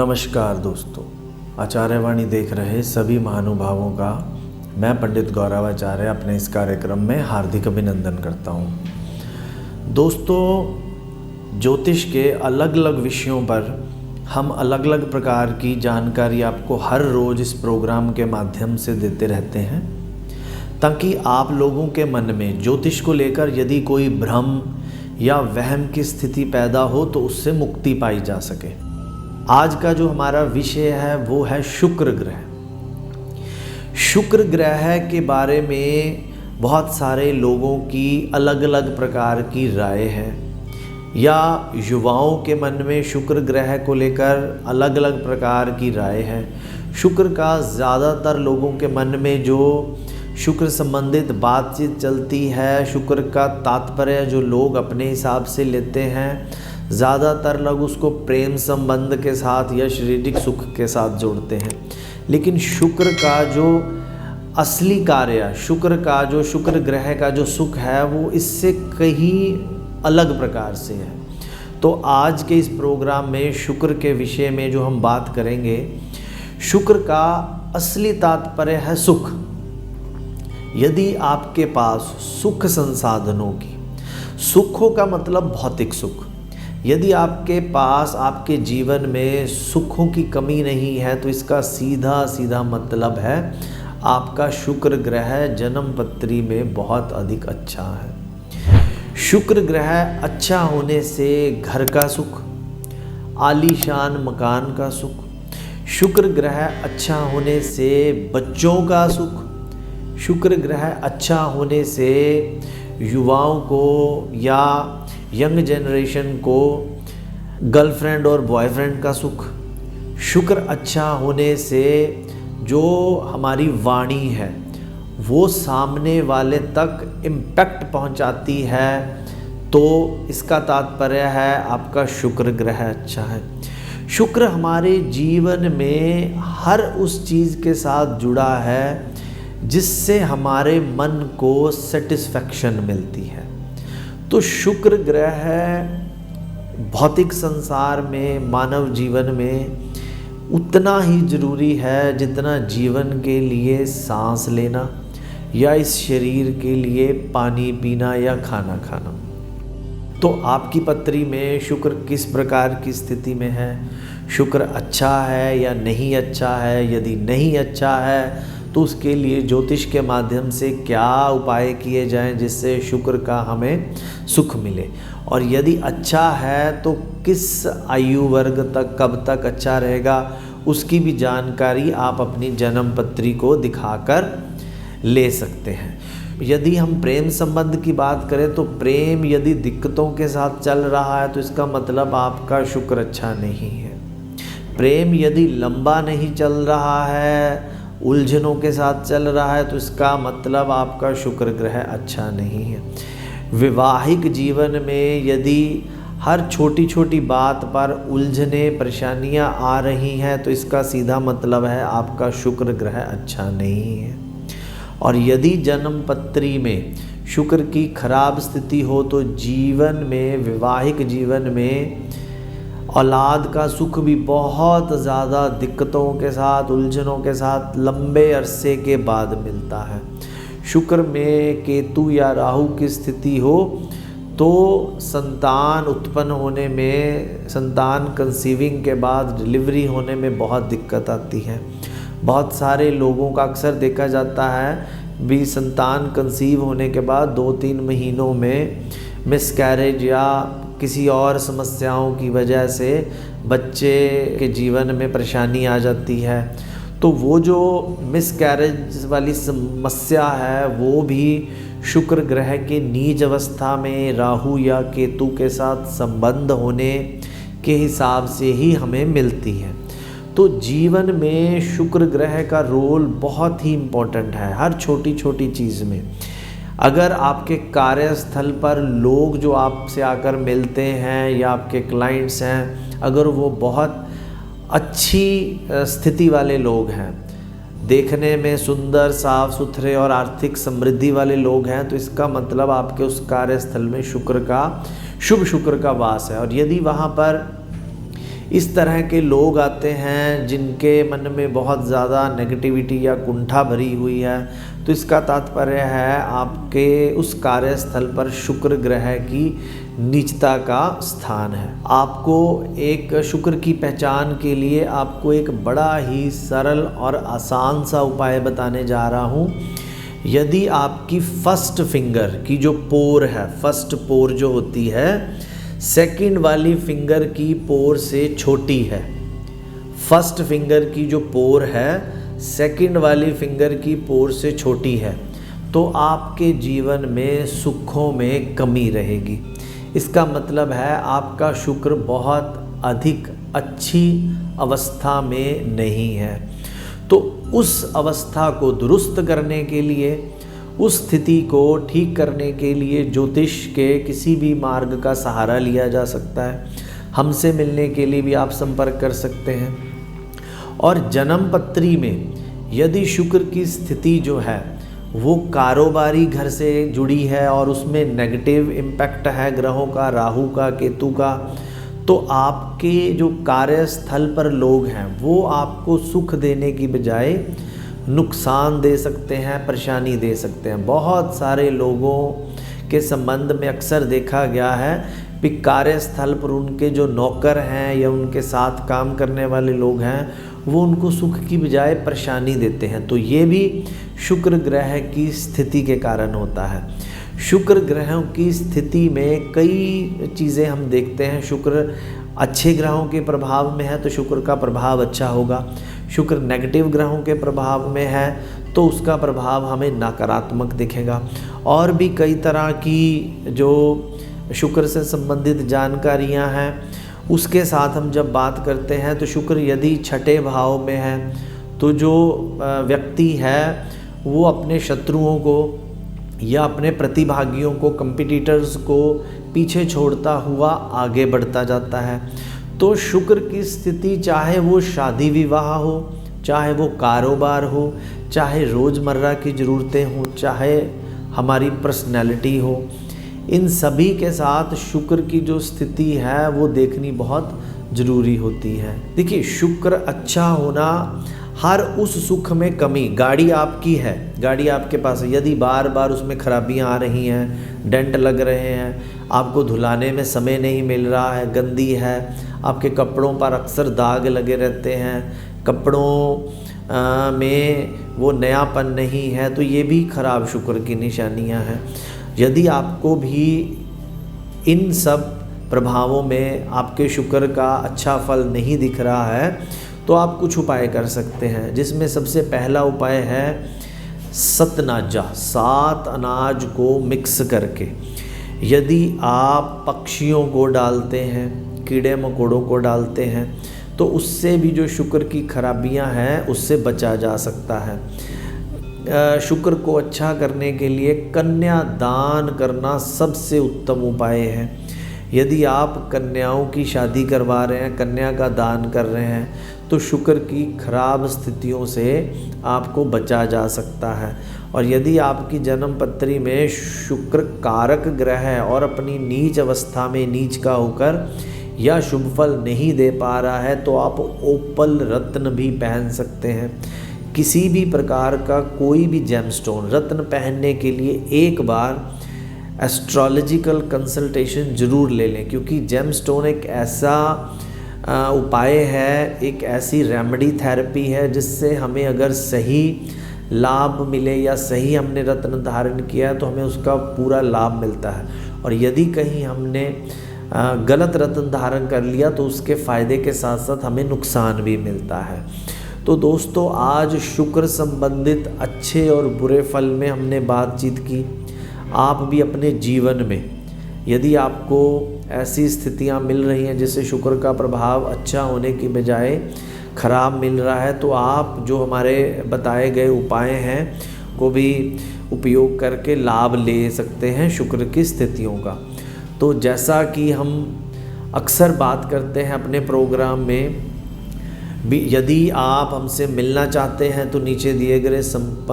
नमस्कार दोस्तों, आचार्यवाणी देख रहे सभी महानुभावों का मैं पंडित गौरवाचार्य अपने इस कार्यक्रम में हार्दिक अभिनंदन करता हूँ। दोस्तों, ज्योतिष के अलग अलग विषयों पर हम अलग अलग प्रकार की जानकारी आपको हर रोज़ इस प्रोग्राम के माध्यम से देते रहते हैं, ताकि आप लोगों के मन में ज्योतिष को लेकर यदि कोई भ्रम या वहम की स्थिति पैदा हो तो उससे मुक्ति पाई जा सके। आज का जो हमारा विषय है वो है शुक्र ग्रह। शुक्र ग्रह के बारे में बहुत सारे लोगों की अलग अलग प्रकार की राय है, या युवाओं के मन में शुक्र ग्रह को लेकर अलग अलग प्रकार की राय है। शुक्र का ज़्यादातर लोगों के मन में जो शुक्र संबंधित बातचीत चलती है, शुक्र का तात्पर्य जो लोग अपने हिसाब से लेते हैं, ज़्यादातर लोग उसको प्रेम संबंध के साथ या शारीरिक सुख के साथ जोड़ते हैं। लेकिन शुक्र का जो असली कार्य, शुक्र ग्रह का जो सुख है वो इससे कहीं अलग प्रकार से है। तो आज के इस प्रोग्राम में शुक्र के विषय में जो हम बात करेंगे, शुक्र का असली तात्पर्य है सुख। यदि आपके पास सुख संसाधनों की, सुखों का मतलब भौतिक सुख, यदि आपके पास आपके जीवन में सुखों की कमी नहीं है तो इसका सीधा सीधा मतलब है आपका शुक्र ग्रह जन्म पत्री में बहुत अधिक अच्छा है। शुक्र ग्रह अच्छा होने से घर का सुख, आलीशान मकान का सुख, शुक्र ग्रह अच्छा होने से बच्चों का सुख, शुक्र ग्रह अच्छा होने से युवाओं को या यंग जनरेशन को गर्लफ्रेंड और बॉयफ्रेंड का सुख, शुक्र अच्छा होने से जो हमारी वाणी है वो सामने वाले तक इम्पैक्ट पहुंचाती है, तो इसका तात्पर्य है आपका शुक्र ग्रह अच्छा है। शुक्र हमारे जीवन में हर उस चीज़ के साथ जुड़ा है जिससे हमारे मन को सेटिस्फैक्शन मिलती है। तो शुक्र ग्रह भौतिक संसार में, मानव जीवन में उतना ही ज़रूरी है जितना जीवन के लिए सांस लेना या इस शरीर के लिए पानी पीना या खाना खाना। तो आपकी पत्री में शुक्र किस प्रकार की स्थिति में है, शुक्र अच्छा है या नहीं अच्छा है, यदि नहीं अच्छा है तो उसके लिए ज्योतिष के माध्यम से क्या उपाय किए जाएं जिससे शुक्र का हमें सुख मिले, और यदि अच्छा है तो किस आयु वर्ग तक, कब तक अच्छा रहेगा, उसकी भी जानकारी आप अपनी जन्म पत्री को दिखाकर ले सकते हैं। यदि हम प्रेम संबंध की बात करें तो प्रेम यदि दिक्कतों के साथ चल रहा है तो इसका मतलब आपका शुक्र अच्छा नहीं है। प्रेम यदि लंबा नहीं चल रहा है, उलझनों के साथ चल रहा है, तो इसका मतलब आपका शुक्र ग्रह अच्छा नहीं है। वैवाहिक जीवन में यदि हर छोटी छोटी बात पर उलझने, परेशानियां आ रही हैं तो इसका सीधा मतलब है आपका शुक्र ग्रह अच्छा नहीं है। और यदि जन्म पत्री में शुक्र की खराब स्थिति हो तो जीवन में, वैवाहिक जीवन में औलाद का सुख भी बहुत ज़्यादा दिक्कतों के साथ, उलझनों के साथ लंबे अरसे के बाद मिलता है। शुक्र में केतु या राहु की स्थिति हो तो संतान उत्पन्न होने में, संतान कंसीविंग के बाद डिलीवरी होने में बहुत दिक्कत आती है। बहुत सारे लोगों का अक्सर देखा जाता है भी संतान कंसीव होने के बाद 2-3 महीनों में मिसकैरेज या किसी और समस्याओं की वजह से बच्चे के जीवन में परेशानी आ जाती है। तो वो जो मिसकैरेज वाली समस्या है वो भी शुक्र ग्रह के नीच अवस्था में राहु या केतु के साथ संबंध होने के हिसाब से ही हमें मिलती है। तो जीवन में शुक्र ग्रह का रोल बहुत ही इम्पोर्टेंट है हर छोटी छोटी चीज़ में। अगर आपके कार्यस्थल पर लोग जो आपसे आकर मिलते हैं या आपके क्लाइंट्स हैं, अगर वो बहुत अच्छी स्थिति वाले लोग हैं, देखने में सुंदर, साफ सुथरे और आर्थिक समृद्धि वाले लोग हैं, तो इसका मतलब आपके उस कार्यस्थल में शुक्र का, शुभ शुक्र का वास है। और यदि वहाँ पर इस तरह के लोग आते हैं जिनके मन में बहुत ज़्यादा नेगेटिविटी या कुंठा भरी हुई है, तो इसका तात्पर्य है आपके उस कार्यस्थल पर शुक्र ग्रह की नीचता का स्थान है। आपको एक शुक्र की पहचान के लिए आपको एक बड़ा ही सरल और आसान सा उपाय बताने जा रहा हूँ। यदि आपकी फर्स्ट फिंगर की जो पोर है, फर्स्ट पोर जो होती है सेकंड वाली फिंगर की पोर से छोटी है, फर्स्ट फिंगर की जो पोर है सेकंड वाली फिंगर की पोर से छोटी है, तो आपके जीवन में सुखों में कमी रहेगी। इसका मतलब है आपका शुक्र बहुत अधिक अच्छी अवस्था में नहीं है। तो उस अवस्था को दुरुस्त करने के लिए, उस स्थिति को ठीक करने के लिए ज्योतिष के किसी भी मार्ग का सहारा लिया जा सकता है। हमसे मिलने के लिए भी आप संपर्क कर सकते हैं। और जन्म पत्री में यदि शुक्र की स्थिति जो है वो कारोबारी घर से जुड़ी है और उसमें नेगेटिव इम्पैक्ट है ग्रहों का, राहु का, केतु का, तो आपके जो कार्यस्थल पर लोग हैं वो आपको सुख देने की बजाय नुकसान दे सकते हैं, परेशानी दे सकते हैं। बहुत सारे लोगों के संबंध में अक्सर देखा गया है कि कार्यस्थल पर उनके जो नौकर हैं या उनके साथ काम करने वाले लोग हैं वो उनको सुख की बजाय परेशानी देते हैं। तो ये भी शुक्र ग्रह की स्थिति के कारण होता है। शुक्र ग्रहों की स्थिति में कई चीज़ें हम देखते हैं। शुक्र अच्छे ग्रहों के प्रभाव में है तो शुक्र का प्रभाव अच्छा होगा। शुक्र नेगेटिव ग्रहों के प्रभाव में है तो उसका प्रभाव हमें नकारात्मक दिखेगा। और भी कई तरह की जो शुक्र से संबंधित जानकारियां हैं उसके साथ हम जब बात करते हैं तो शुक्र यदि छठे भाव में है तो जो व्यक्ति है वो अपने शत्रुओं को या अपने प्रतिभागियों को, कंपटीटर्स को पीछे छोड़ता हुआ आगे बढ़ता जाता है। तो शुक्र की स्थिति चाहे वो शादी विवाह हो, चाहे वो कारोबार हो, चाहे रोज़मर्रा की ज़रूरतें हों, चाहे हमारी पर्सनैलिटी हो, इन सभी के साथ शुक्र की जो स्थिति है वो देखनी बहुत ज़रूरी होती है। देखिए, शुक्र अच्छा होना, हर उस सुख में कमी, गाड़ी आपकी है, गाड़ी आपके पास है, यदि बार बार उसमें खराबियां आ रही हैं, डेंट लग रहे हैं, आपको धुलाने में समय नहीं मिल रहा है, गंदी है, आपके कपड़ों पर अक्सर दाग लगे रहते हैं, कपड़ों में वो नयापन नहीं है, तो ये भी खराब शुक्र की निशानियां हैं। यदि आपको भी इन सब प्रभावों में आपके शुक्र का अच्छा फल नहीं दिख रहा है तो आप कुछ उपाय कर सकते हैं, जिसमें सबसे पहला उपाय है सतनाजा, 7 अनाज को मिक्स करके यदि आप पक्षियों को डालते हैं, कीड़े मकोड़ों को डालते हैं, तो उससे भी जो शुक्र की खराबियां हैं उससे बचा जा सकता है। शुक्र को अच्छा करने के लिए कन्या दान करना सबसे उत्तम उपाय है। यदि आप कन्याओं की शादी करवा रहे हैं, कन्या का दान कर रहे हैं, तो शुक्र की खराब स्थितियों से आपको बचा जा सकता है। और यदि आपकी जन्म पत्री में शुक्र कारक ग्रह है और अपनी नीच अवस्था में नीच का होकर या शुभ फल नहीं दे पा रहा है, तो आप ओपल रत्न भी पहन सकते हैं। किसी भी प्रकार का कोई भी जेमस्टोन रत्न पहनने के लिए एक बार एस्ट्रोलॉजिकल कंसल्टेशन ज़रूर ले लें, क्योंकि जेमस्टोन एक ऐसा उपाय है, एक ऐसी रेमेडी थेरेपी है जिससे हमें अगर सही लाभ मिले या सही हमने रत्न धारण किया है तो हमें उसका पूरा लाभ मिलता है। और यदि कहीं हमने गलत रत्न धारण कर लिया तो उसके फ़ायदे के साथ साथ हमें नुकसान भी मिलता है। तो दोस्तों, आज शुक्र संबंधित अच्छे और बुरे फल में हमने बातचीत की। आप भी अपने जीवन में यदि आपको ऐसी स्थितियां मिल रही हैं जिससे शुक्र का प्रभाव अच्छा होने की बजाय खराब मिल रहा है, तो आप जो हमारे बताए गए उपाय हैं को भी उपयोग करके लाभ ले सकते हैं शुक्र की स्थितियों का। तो जैसा कि हम अक्सर बात करते हैं अपने प्रोग्राम में, यदि आप हमसे मिलना चाहते हैं तो नीचे दिए गए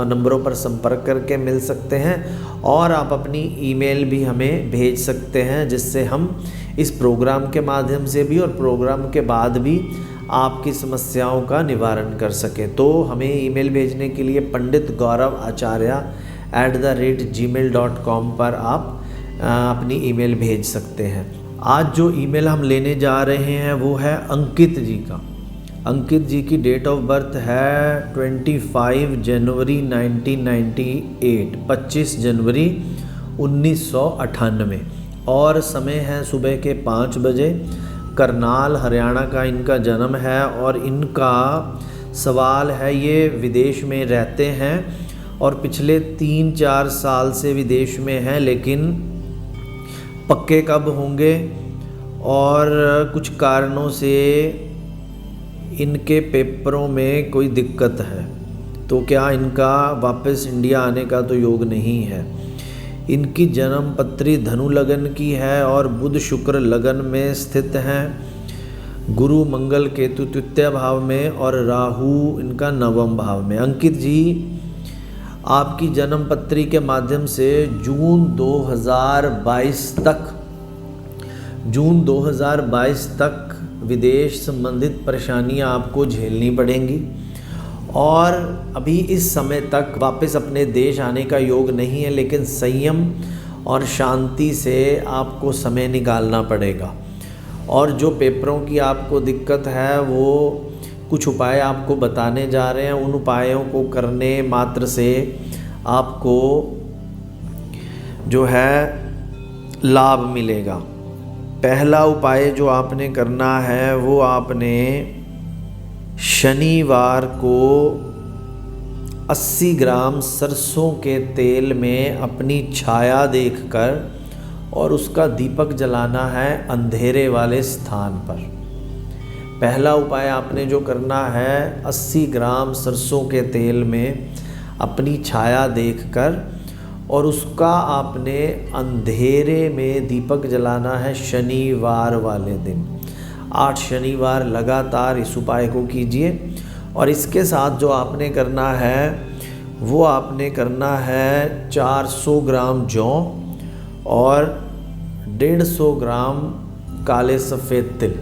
नंबरों पर संपर्क करके मिल सकते हैं, और आप अपनी ईमेल भी हमें भेज सकते हैं जिससे हम इस प्रोग्राम के माध्यम से भी और प्रोग्राम के बाद भी आपकी समस्याओं का निवारण कर सकें। तो हमें ईमेल भेजने के लिए panditgaurav@gmail.com पर आप अपनी ईमेल भेज सकते हैं। आज जो ईमेल हम लेने जा रहे हैं वो है अंकित जी का। अंकित जी की डेट ऑफ बर्थ है 25 जनवरी 1998, 25 जनवरी 1998 और समय है सुबह के 5 बजे। करनाल हरियाणा का इनका जन्म है और इनका सवाल है, ये विदेश में रहते हैं और पिछले 3-4 साल से विदेश में हैं, लेकिन पक्के कब होंगे और कुछ कारणों से इनके पेपरों में कोई दिक्कत है, तो क्या इनका वापस इंडिया आने का तो योग नहीं है। इनकी जन्म पत्री धनु लगन की है और बुध शुक्र लगन में स्थित हैं। गुरु मंगल केतु तृतीय भाव में और राहु इनका नवम भाव में। अंकित जी, आपकी जन्म पत्री के माध्यम से जून 2022 तक विदेश संबंधित परेशानियां आपको झेलनी पड़ेंगी और अभी इस समय तक वापस अपने देश आने का योग नहीं है, लेकिन संयम और शांति से आपको समय निकालना पड़ेगा। और जो पेपरों की आपको दिक्कत है वो कुछ उपाय आपको बताने जा रहे हैं। उन उपायों को करने मात्र से आपको जो है लाभ मिलेगा। पहला उपाय जो आपने करना है वो आपने शनिवार को 80 ग्राम सरसों के तेल में अपनी छाया देखकर और उसका दीपक जलाना है अंधेरे वाले स्थान पर। पहला उपाय आपने जो करना है, 80 ग्राम सरसों के तेल में अपनी छाया देखकर और उसका आपने अंधेरे में दीपक जलाना है शनिवार वाले दिन। 8 शनिवार लगातार इस उपाय को कीजिए। और इसके साथ जो आपने करना है वो आपने करना है 400 ग्राम जौ और 150 ग्राम काले सफ़ेद तिल।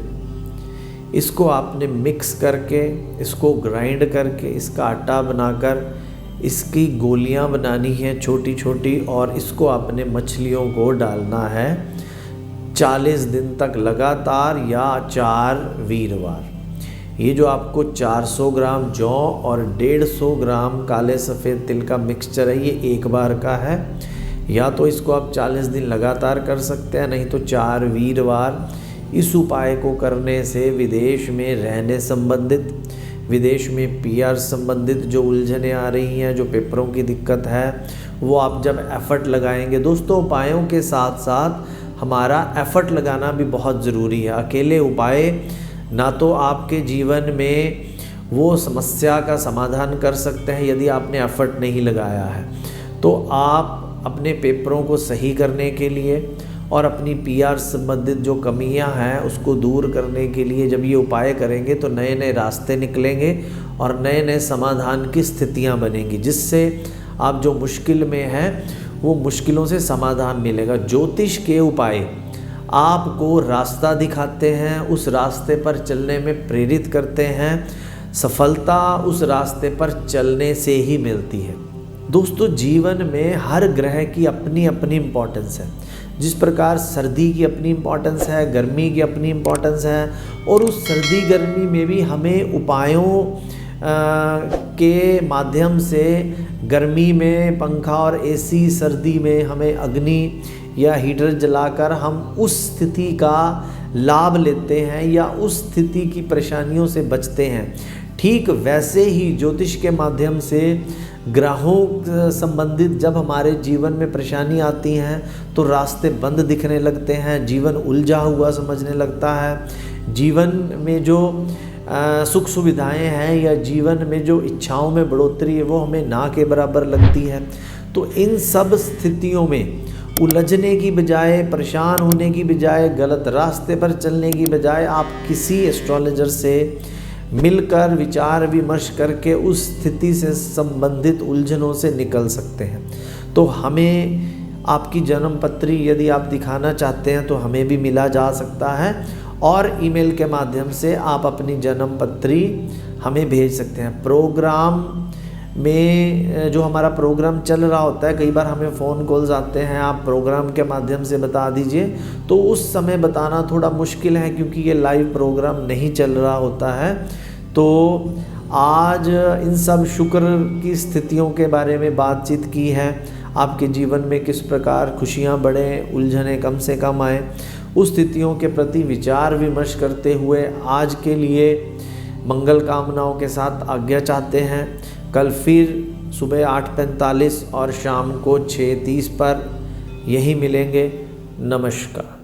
इसको आपने मिक्स करके, इसको ग्राइंड करके, इसका आटा बनाकर इसकी गोलियां बनानी है छोटी छोटी और इसको आपने मछलियों को डालना है 40 दिन तक लगातार या 4 वीरवार। ये जो आपको 400 ग्राम जौ और 150 ग्राम काले सफ़ेद तिल का मिक्सचर है, ये एक बार का है। या तो इसको आप 40 दिन लगातार कर सकते हैं, नहीं तो 4 वीरवार। इस उपाय को करने से विदेश में रहने संबंधित, विदेश में पीआर संबंधित जो उलझनें आ रही हैं, जो पेपरों की दिक्कत है, वो आप जब एफ़र्ट लगाएंगे। दोस्तों, उपायों के साथ साथ हमारा एफ़र्ट लगाना भी बहुत ज़रूरी है। अकेले उपाय ना तो आपके जीवन में वो समस्या का समाधान कर सकते हैं यदि आपने एफ़र्ट नहीं लगाया है। तो आप अपने पेपरों को सही करने के लिए और अपनी पीआर संबंधित जो कमियां हैं उसको दूर करने के लिए जब ये उपाय करेंगे तो नए नए रास्ते निकलेंगे और नए नए समाधान की स्थितियां बनेंगी, जिससे आप जो मुश्किल में हैं वो मुश्किलों से समाधान मिलेगा। ज्योतिष के उपाय आपको रास्ता दिखाते हैं, उस रास्ते पर चलने में प्रेरित करते हैं। सफलता उस रास्ते पर चलने से ही मिलती है। दोस्तों, जीवन में हर ग्रह की अपनी अपनी इम्पोर्टेंस है। जिस प्रकार सर्दी की अपनी इम्पोर्टेंस है, गर्मी की अपनी इम्पोर्टेंस है, और उस सर्दी गर्मी में भी हमें उपायों के माध्यम से गर्मी में पंखा और एसी, सर्दी में हमें अग्नि या हीटर जलाकर हम उस स्थिति का लाभ लेते हैं या उस स्थिति की परेशानियों से बचते हैं। ठीक वैसे ही ज्योतिष के माध्यम से ग्रहों संबंधित जब हमारे जीवन में परेशानी आती हैं तो रास्ते बंद दिखने लगते हैं, जीवन उलझा हुआ समझने लगता है। जीवन में जो सुख सुविधाएं हैं या जीवन में जो इच्छाओं में बढ़ोतरी है वो हमें ना के बराबर लगती है। तो इन सब स्थितियों में उलझने की बजाय, परेशान होने की बजाय, गलत रास्ते पर चलने की बजाय आप किसी एस्ट्रोलॉजर से मिलकर विचार विमर्श करके उस स्थिति से संबंधित उलझनों से निकल सकते हैं। तो हमें आपकी जन्म पत्री यदि आप दिखाना चाहते हैं तो हमें भी मिला जा सकता है, और ईमेल के माध्यम से आप अपनी जन्म पत्री हमें भेज सकते हैं। प्रोग्राम में जो हमारा प्रोग्राम चल रहा होता है, कई बार हमें फ़ोन कॉल्स आते हैं, आप प्रोग्राम के माध्यम से बता दीजिए, तो उस समय बताना थोड़ा मुश्किल है क्योंकि ये लाइव प्रोग्राम नहीं चल रहा होता है। तो आज इन सब शुक्र की स्थितियों के बारे में बातचीत की है। आपके जीवन में किस प्रकार खुशियाँ बढ़ें, उलझनें कम से कम आए, उस स्थितियों के प्रति विचार विमर्श करते हुए आज के लिए मंगल कामनाओं के साथ आज्ञा चाहते हैं। कल फिर सुबह 8:45 और शाम को 6:30 पर यही मिलेंगे। नमस्कार।